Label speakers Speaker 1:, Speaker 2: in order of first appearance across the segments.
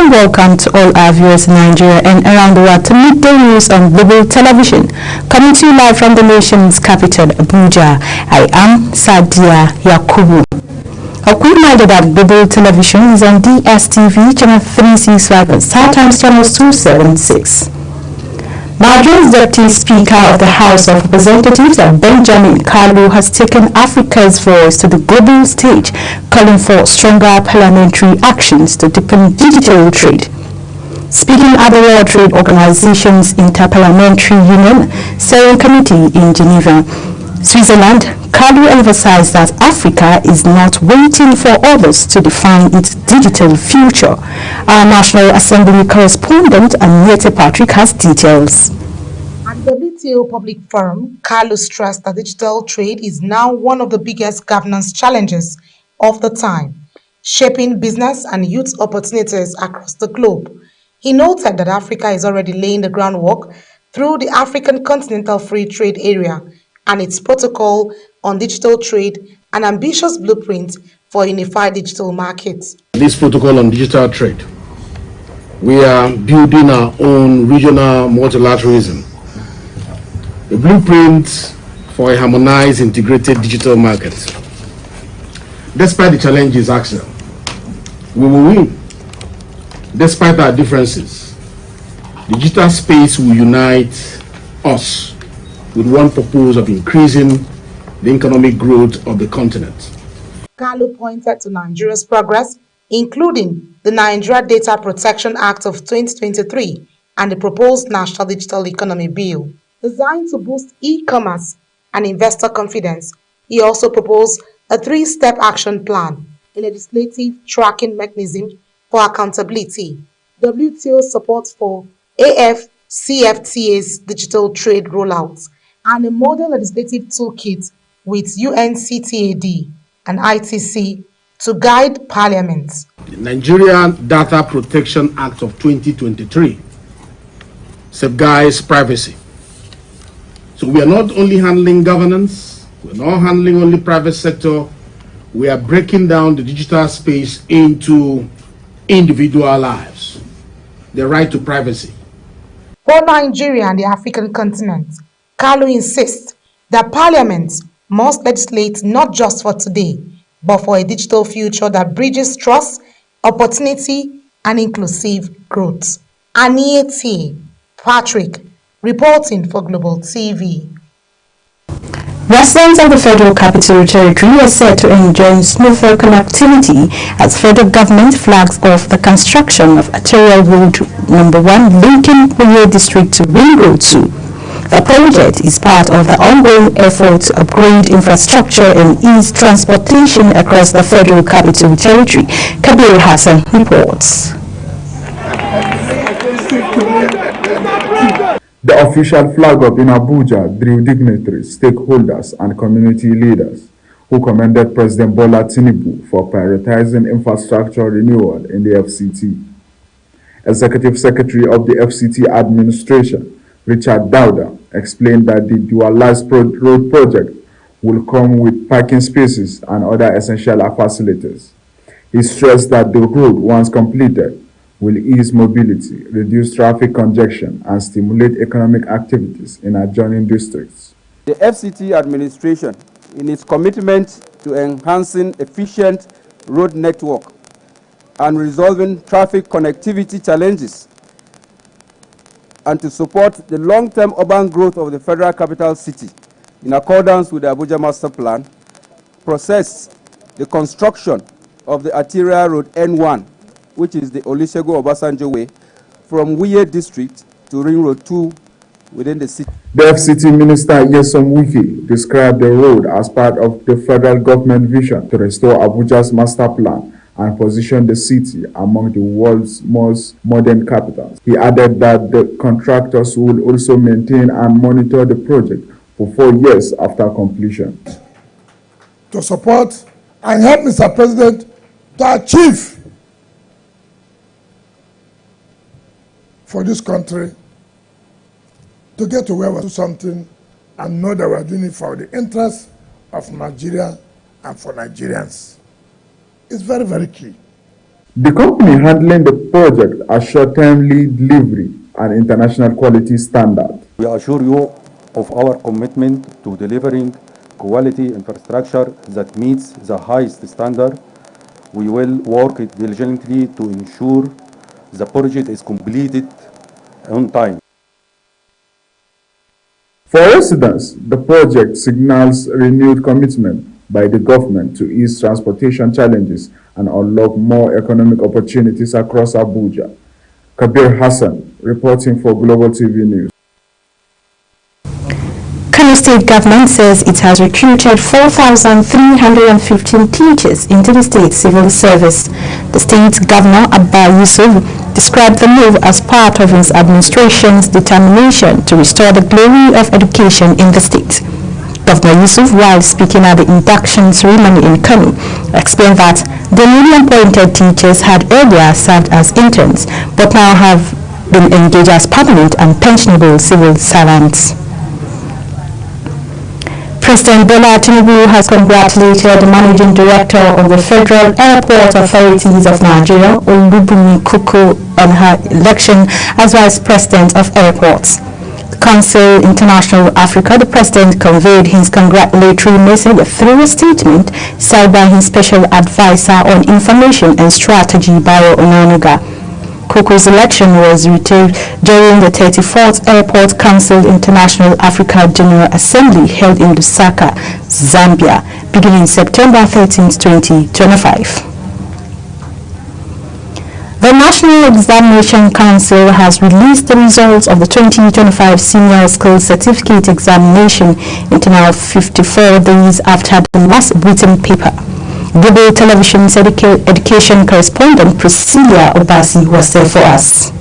Speaker 1: warm welcome to all our viewers in Nigeria and around the world to Midday News on Global Television. Coming to you live from the nation's capital, Abuja. I am Sadia Yakubu. A quick reminder that Global Television is on DSTV channel 365 and StarTimes channel 276. Nigeria's Deputy Speaker of the House of Representatives, Benjamin Kalu, has taken Africa's voice to the global stage, calling for stronger parliamentary actions to deepen digital trade. Speaking at the World Trade Organization's Interparliamentary Union Steering Committee in Geneva, Switzerland, Kalu emphasized that Africa is not waiting for others to define its digital future. Our National Assembly correspondent Anita Patrick has details.
Speaker 2: At the WTO Public Forum, Kalu stressed that digital trade is now one of the biggest governance challenges of the time, shaping business and youth opportunities across the globe. He noted that Africa is already laying the groundwork through the African Continental Free Trade Area and its protocol on digital trade, an ambitious blueprint for a unified digital market.
Speaker 3: This protocol on digital trade, we are building our own regional multilateralism, a blueprint for a harmonized, integrated digital market. Despite the challenges, Axel, we will win. Despite our differences, the digital space will unite us with one purpose of increasing the economic growth of the continent.
Speaker 2: Kalu pointed to Nigeria's progress, including the Nigeria Data Protection Act of 2023 and the proposed National Digital Economy Bill. Designed to boost e-commerce and investor confidence, he also proposed a three-step action plan, a legislative tracking mechanism for accountability, WTO support for AfCFTA's digital trade rollouts, and a model legislative toolkit with UNCTAD and ITC to guide Parliament.
Speaker 3: The Nigeria Data Protection Act of 2023 safeguards privacy. So we are not only handling governance, we're not handling only private sector, we are breaking down the digital space into individual lives, the right to privacy.
Speaker 2: For Nigeria and the African continent, Kalu insists that Parliament must legislate not just for today, but for a digital future that bridges trust, opportunity, and inclusive growth. Anita Patrick, reporting for Global TV.
Speaker 1: Residents of the Federal Capital Territory are set to enjoy smoother connectivity as federal government flags off the construction of Arterial Road No. 1 linking Uyo District to Ring Road 2. The project is part of the ongoing effort to upgrade infrastructure and ease transportation across the Federal Capital Territory. Kabir Hassan reports.
Speaker 4: The official flag-up in Abuja drew dignitaries, stakeholders, and community leaders who commended President Bola Tinubu for prioritizing infrastructure renewal in the FCT. Executive Secretary of the FCT administration, Richard Dauda, explained that the dualized road project will come with parking spaces and other essential facilities. He stressed that the road, once completed, will ease mobility, reduce traffic congestion, and stimulate economic activities in adjoining districts.
Speaker 5: The FCT administration, in its commitment to enhancing efficient road network and resolving traffic connectivity challenges, and to support the long-term urban growth of the Federal Capital City, in accordance with the Abuja Master Plan, processed the construction of the Arterial Road N1, which is the Olusegun Obasanjo Way, from Uyo District to Ring Road 2 within the city.
Speaker 4: The FCT Minister Nyesom Wike described the road as part of the federal government vision to restore Abuja's master plan and position the city among the world's most modern capitals. He added that the contractors will also maintain and monitor the project for 4 years after completion.
Speaker 6: To support and help Mr. President to achieve for this country to get to where we do something and know that we are doing it for the interest of Nigeria and for Nigerians. It's very, very key.
Speaker 4: The company handling the project assured timely delivery and international quality standard.
Speaker 7: We assure you of our commitment to delivering quality infrastructure that meets the highest standard. We will work diligently to ensure the project is completed on time.
Speaker 4: For residents, the project signals renewed commitment by the government to ease transportation challenges and unlock more economic opportunities across Abuja. Kabir Hassan, reporting for Global TV News.
Speaker 1: Kano State government says it has recruited 4,315 teachers into the state civil service. The state governor, Abba Yusuf, described the move as part of his administration's determination to restore the glory of education in the state. Governor Yusuf, while speaking at the induction ceremony in Kano, explained that the newly appointed teachers had earlier served as interns, but now have been engaged as permanent and pensionable civil servants. President Bola Tinubu has congratulated the Managing Director of the Federal Airport Authorities of Nigeria, Olubunmi Kuku, on her election as Vice President of Airports. Council International Africa, the President conveyed his congratulatory message through a statement signed by his Special Advisor on Information and Strategy, Bayo Onanuga. Kuku's election was retained during the 34th Airport Council International Africa General Assembly held in Lusaka, Zambia, beginning September 13, 2025. The National Examination Council has released the results of the 2025 Senior Skills Certificate Examination internal 54 days after the last written paper. Global Television's education correspondent Priscilla Obasi was there for us.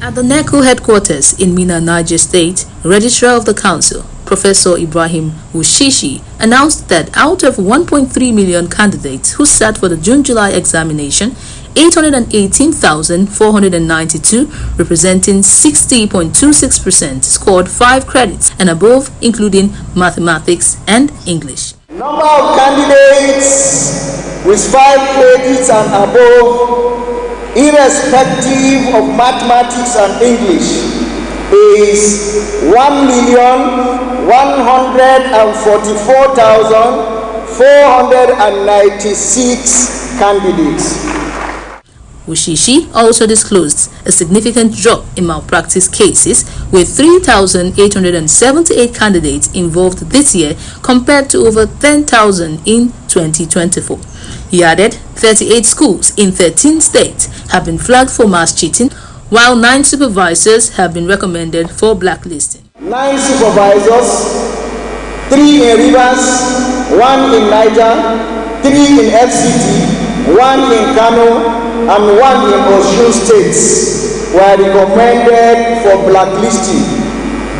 Speaker 8: At the NECO headquarters in Minna, Niger State, Registrar of the Council, Professor Ibrahim Wushishi, announced that out of 1.3 million candidates who sat for the June-July examination, 818,492, representing 60.26%, scored 5 credits and above, including mathematics and English.
Speaker 9: Number of candidates with 5 credits and above, irrespective of mathematics and English, is 1,144,496 candidates.
Speaker 8: Wushishi also disclosed a significant drop in malpractice cases, with 3,878 candidates involved this year compared to over 10,000 in 2024. He added 38 schools in 13 states have been flagged for mass cheating, while 9 supervisors have been recommended for blacklisting.
Speaker 9: 9 supervisors, 3 in Rivers, 1 in Niger, 3 in FCT, 1 in Kano, and 1 in Osun states were recommended for blacklisting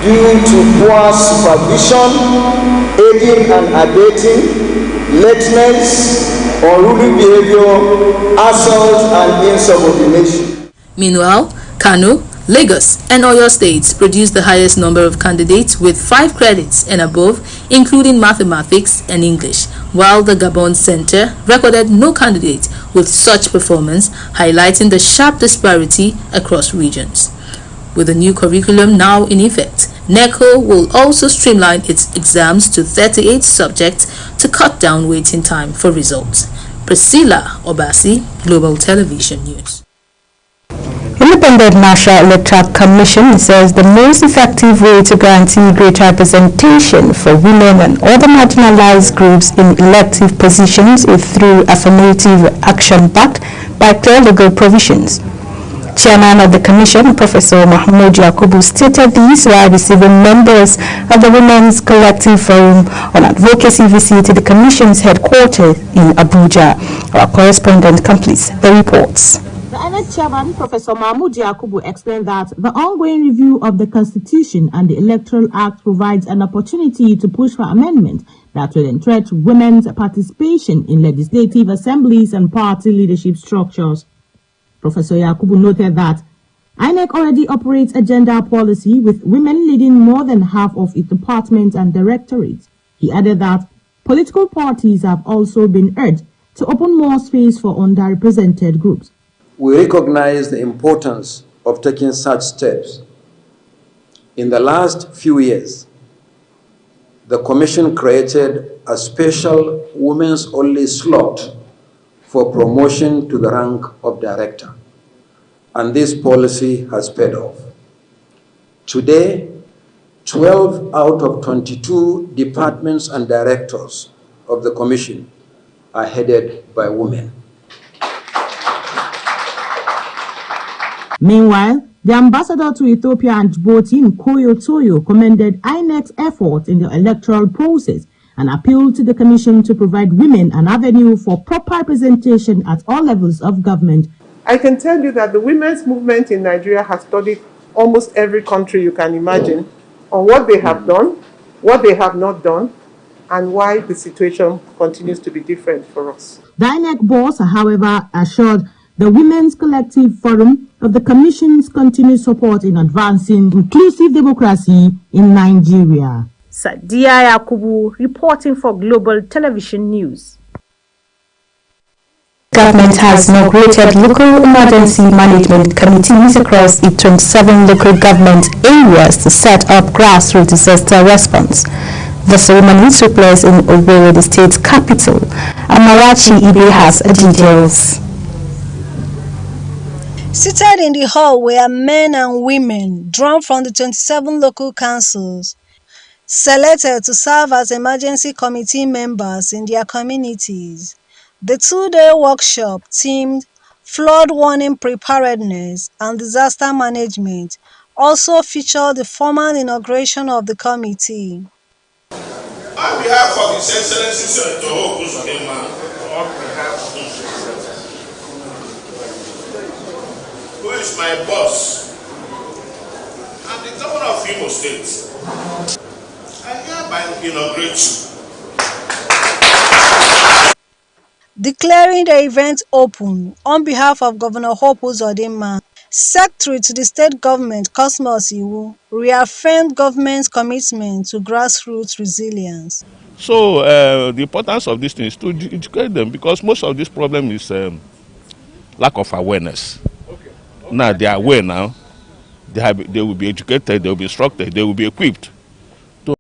Speaker 9: due to poor supervision, aiding and abetting, lateness, unruly behavior, assault, and insubordination.
Speaker 8: Meanwhile, Kano, Lagos, and Oyo states produced the highest number of candidates with 5 credits and above, including mathematics and English, while the Gabon Center recorded no candidate with such performance, highlighting the sharp disparity across regions. With the new curriculum now in effect, NECO will also streamline its exams to 38 subjects to cut down waiting time for results. Priscilla Obasi, Global Television News.
Speaker 1: Independent National Electoral Commission says the most effective way to guarantee greater representation for women and other marginalized groups in elective positions is through affirmative action backed by clear legal provisions. Chairman of the Commission, Professor Mahmoud Yakubu, stated this while receiving members of the Women's Collective Forum on Advocacy visit to the Commission's headquarters in Abuja. Our correspondent completes the reports.
Speaker 10: The INEC chairman, Professor Mahmoud Yakubu, explained that the ongoing review of the Constitution and the Electoral Act provides an opportunity to push for amendment that will entrench women's participation in legislative assemblies and party leadership structures. Professor Yakubu noted that INEC already operates a gender policy with women leading more than half of its departments and directorates. He added that political parties have also been urged to open more space for underrepresented groups.
Speaker 11: We recognize the importance of taking such steps. In the last few years, the Commission created a special women's-only slot for promotion to the rank of director, and this policy has paid off. Today, 12 out of 22 departments and directors of the Commission are headed by women.
Speaker 10: Meanwhile, the ambassador to Ethiopia and Djibouti, Nkoyo Toyo, commended INEC's effort in the electoral process and appealed to the Commission to provide women an avenue for proper representation at all levels of government.
Speaker 12: I can tell you that the women's movement in Nigeria has studied almost every country you can imagine on what they have done, what they have not done, and why the situation continues to be different for us.
Speaker 10: The INEC boss, however, assured the Women's Collective Forum of the Commission's continued support in advancing inclusive democracy in Nigeria.
Speaker 13: Sadia Yakubu reporting for Global Television News.
Speaker 1: Government has inaugurated local emergency management committees across its 27 local government areas to set up grassroots disaster response. The ceremony took place in Owerri, the state's capital. Amarachi Ibe has details.
Speaker 14: Seated in the hall were men and women drawn from the 27 local councils, selected to serve as emergency committee members in their communities. The two-day workshop themed Flood Warning Preparedness and Disaster Management also featured the formal inauguration of the committee.
Speaker 15: On behalf of His Excellency Senator Oguzodinma, who is my boss, and the governor of Imo State, I hereby inaugurate you.
Speaker 14: Declaring the event open on behalf of Governor Hope Uzodinma, Secretary to the State Government Cosmos Iwu reaffirmed government's commitment to grassroots resilience.
Speaker 16: So the importance of this thing is to educate them, because most of this problem is lack of awareness. Okay. Now they are aware now. They will be educated, they will be instructed, they will be equipped to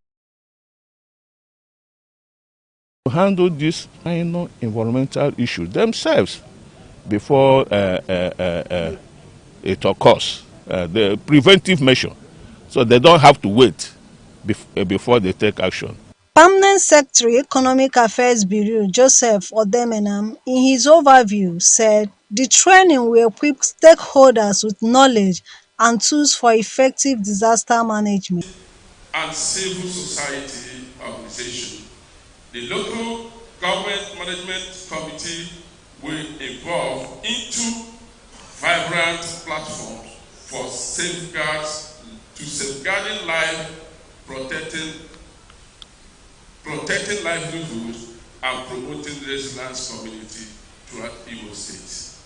Speaker 16: handle this minor environmental issue themselves before it occurs. The preventive measure, so they don't have to wait before they take action.
Speaker 14: Permanent Secretary Economic Affairs Bureau Joseph Odemenam, in his overview, said the training will equip stakeholders with knowledge and tools for effective disaster management.
Speaker 15: And civil society organization. The local government management committee will evolve into vibrant platforms for safeguarding life, protecting livelihoods, and promoting resilience community throughout Imo State.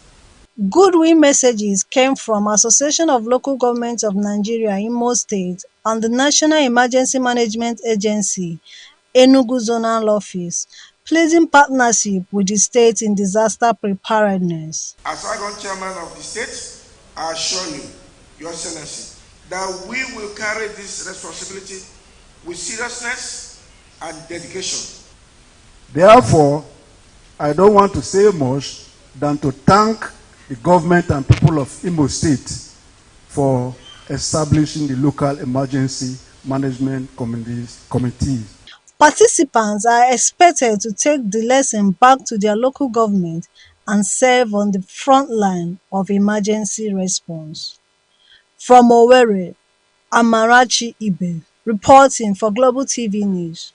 Speaker 14: Goodwill messages came from Association of Local Governments of Nigeria, Imo State, and the National Emergency Management Agency, Enugu Zonal Office, pleasing partnership with the state in disaster preparedness.
Speaker 17: As Argon Chairman of the state, I assure you, Your Excellency, that we will carry this responsibility with seriousness and dedication.
Speaker 18: Therefore, I don't want to say much than to thank the government and people of Imo State for establishing the local emergency management committees.
Speaker 14: Participants are expected to take the lesson back to their local government and serve on the front line of emergency response. From Owerri, Amarachi Ibe, reporting for Global TV News.